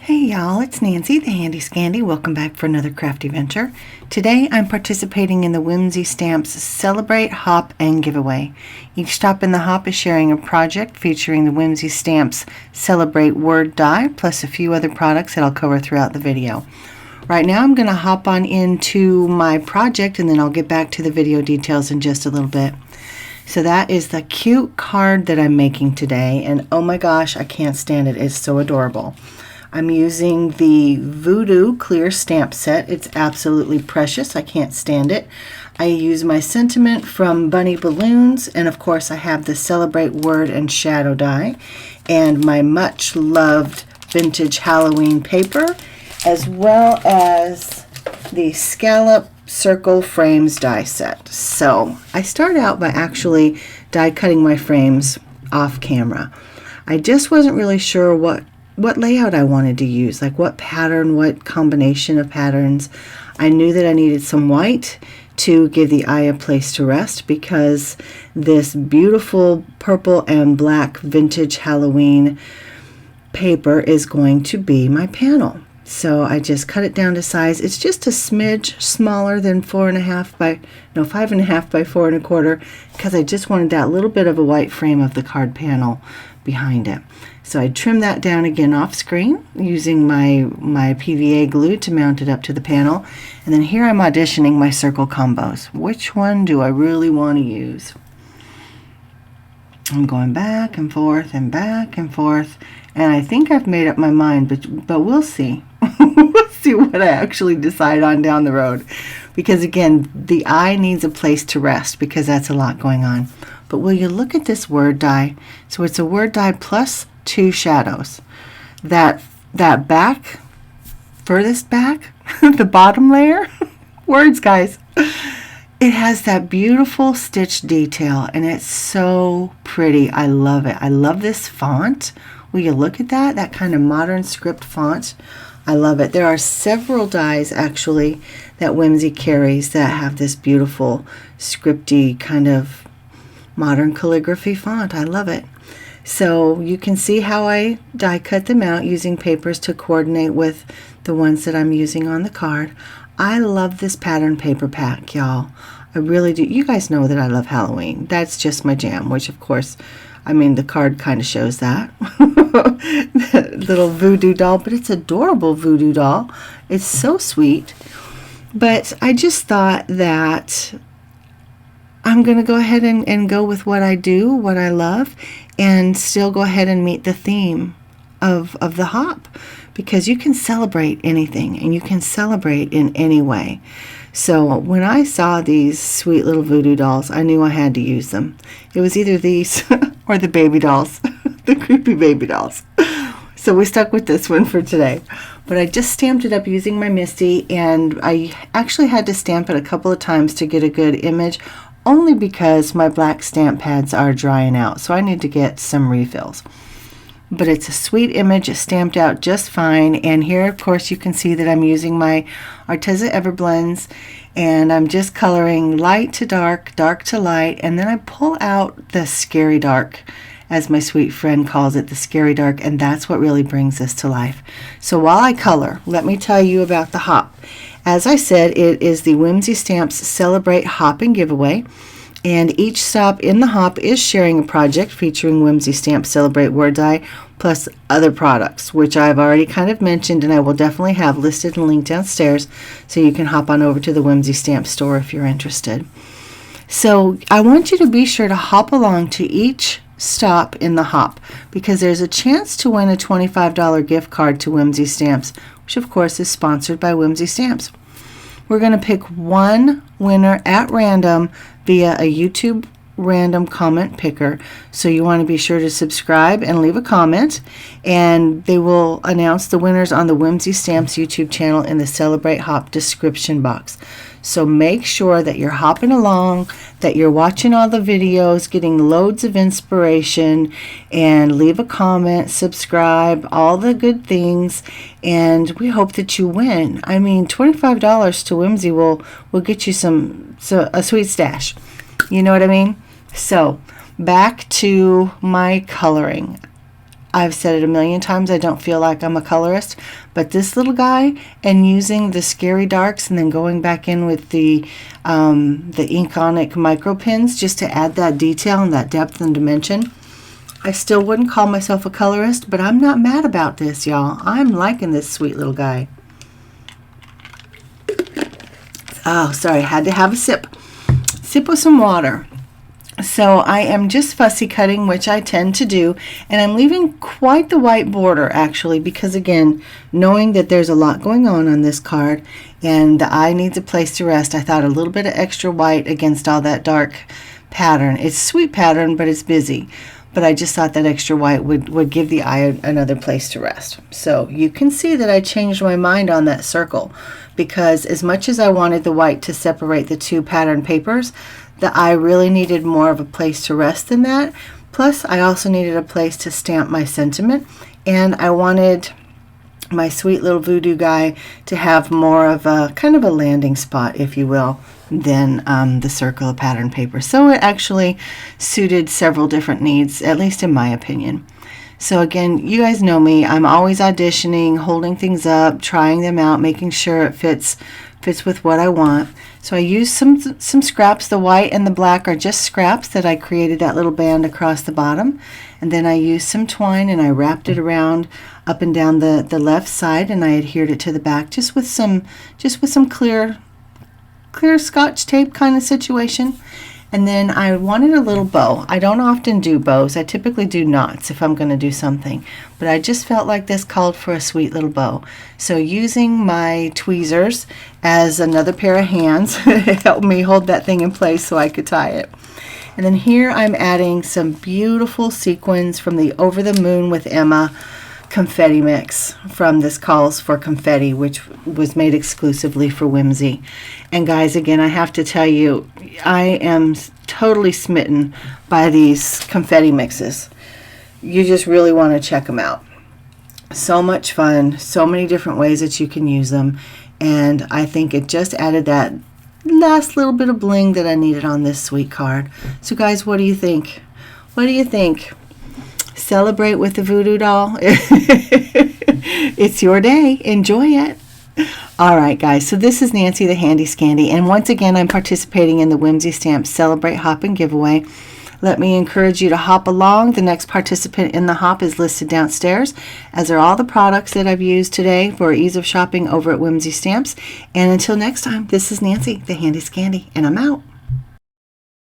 Hey y'all, it's Nancy, the Handy Scandy. Welcome back for another crafty venture. Today I'm participating in the Whimsy Stamps Celebrate Hop and Giveaway. Each stop in the hop is sharing a project featuring the Whimsy Stamps Celebrate Word Die, plus a few other products that I'll cover throughout the video. Right now I'm going to hop on into my project and then I'll get back to the video details in just a little bit. So that is the cute card that I'm making today, and oh my gosh, I can't stand it. It's so adorable. I'm using the Voodoo Clear Stamp Set. It's absolutely precious. I can't stand it. I use my sentiment from Bunny Balloons, and of course I have the Celebrate Word and Shadow die, and my much loved vintage Halloween paper, as well as the Scallop Circle Frames die set. So I start out by actually die cutting my frames off camera. I just wasn't really sure what layout I wanted to use, like what pattern, what combination of patterns. I knew that I needed some white to give the eye a place to rest because this beautiful purple and black vintage Halloween paper is going to be my panel. So I just cut it down to size. It's just a smidge smaller than 5.5 by 4.25, because I just wanted that little bit of a white frame of the card panel behind it. So I trimmed that down again off screen using my PVA glue to mount it up to the panel. And then here I'm auditioning my circle combos. Which one do I really want to use? I'm going back and forth and back and forth, and I think I've made up my mind, but we'll see. We'll see what I actually decide on down the road, because again, the eye needs a place to rest because that's a lot going on. But will you look at this word die? So it's a word die plus 2 shadows. That back, furthest back, the bottom layer, words guys, it has that beautiful stitch detail and it's so pretty. I love it. I love this font. Will you look at that kind of modern script font? I love it. There are several dies actually that Whimsy carries that have this beautiful scripty kind of modern calligraphy font. I love it. So you can see how I die cut them out using papers to coordinate with the ones that I'm using on the card. I love this pattern paper pack, y'all. I really do. You guys know that I love Halloween. That's just my jam, which of course, I mean, the card kind of shows that. Little voodoo doll, but it's adorable voodoo doll. It's so sweet. But I just thought that I'm going to go ahead and go with what I do, what I love, and still go ahead and meet the theme of the hop, because you can celebrate anything and you can celebrate in any way. So when I saw these sweet little voodoo dolls, I knew I had to use them. It was either these or the baby dolls, the creepy baby dolls. So we stuck with this one for today. But I just stamped it up using my MISTI, and I actually had to stamp it a couple of times to get a good image, only because my black stamp pads are drying out, so I need to get some refills. But it's a sweet image. It's stamped out just fine. And here, of course, you can see that I'm using my Arteza Everblends, and I'm just coloring light to dark, dark to light, and then I pull out the scary dark, as my sweet friend calls it, the scary dark, and that's what really brings this to life. So while I color, let me tell you about the hop. As I said, it is the Whimsy Stamps Celebrate Hop and Giveaway. And each stop in the hop is sharing a project featuring Whimsy Stamps Celebrate Word Die plus other products, which I've already kind of mentioned, and I will definitely have listed and linked downstairs, so you can hop on over to the Whimsy Stamps store if you're interested. So I want you to be sure to hop along to each stop in the hop, because there's a chance to win a $25 gift card to Whimsy Stamps, which of course is sponsored by Whimsy Stamps. We're going to pick one winner at random via a YouTube random comment picker. So you want to be sure to subscribe and leave a comment, and they will announce the winners on the Whimsy Stamps YouTube channel in the Celebrate Hop description box. So make sure that you're hopping along, that you're watching all the videos, getting loads of inspiration, and leave a comment, subscribe, all the good things, and we hope that you win. I mean, $25 to Whimsy will get you a sweet stash. You know what I mean? So back to my coloring. I've said it a million times, I don't feel like I'm a colorist, but this little guy, and using the Scary Darks and then going back in with the Inkonic micro pins just to add that detail and that depth and dimension. I still wouldn't call myself a colorist, but I'm not mad about this, y'all. I'm liking this sweet little guy. Oh, sorry, I had to have a sip. Sip with some water. So I am just fussy cutting, which I tend to do, and I'm leaving quite the white border actually, because again, knowing that there's a lot going on this card and the eye needs a place to rest, I thought a little bit of extra white against all that dark pattern. It's a sweet pattern, but it's busy. But I just thought that extra white would give the eye another place to rest. So you can see that I changed my mind on that circle, because as much as I wanted the white to separate the two pattern papers, the eye really needed more of a place to rest than that. Plus, I also needed a place to stamp my sentiment, and I wanted my sweet little voodoo guy to have more of a kind of a landing spot, if you will, than the circle of pattern paper. So it actually suited several different needs, at least in my opinion. So again, you guys know me. I'm always auditioning, holding things up, trying them out, making sure it fits with what I want. So I used some scraps. The white and the black are just scraps that I created that little band across the bottom. And then I used some twine and I wrapped it around up and down the left side, and I adhered it to the back just with some clear Scotch tape kind of situation. And then I wanted a little bow. I don't often do bows. I typically do knots if I'm going to do something, but I just felt like this called for a sweet little bow. So using my tweezers as another pair of hands helped me hold that thing in place so I could tie it. And then here I'm adding some beautiful sequins from the Over the Moon with Emma confetti mix from this Calls for Confetti, which was made exclusively for Whimsy. And guys, again, I have to tell you, I am totally smitten by these confetti mixes. You just really want to check them out. So much fun, so many different ways that you can use them, and I think it just added that last little bit of bling that I needed on this sweet card. So guys, what do you think? What do you think? Celebrate with the voodoo doll. It's your day. Enjoy it. All right, guys. So this is Nancy, the Handy Scandy, and once again, I'm participating in the Whimsy Stamps Celebrate Hop and Giveaway. Let me encourage you to hop along. The next participant in the hop is listed downstairs, as are all the products that I've used today for ease of shopping over at Whimsy Stamps. And until next time, this is Nancy, the Handy Scandy, and I'm out.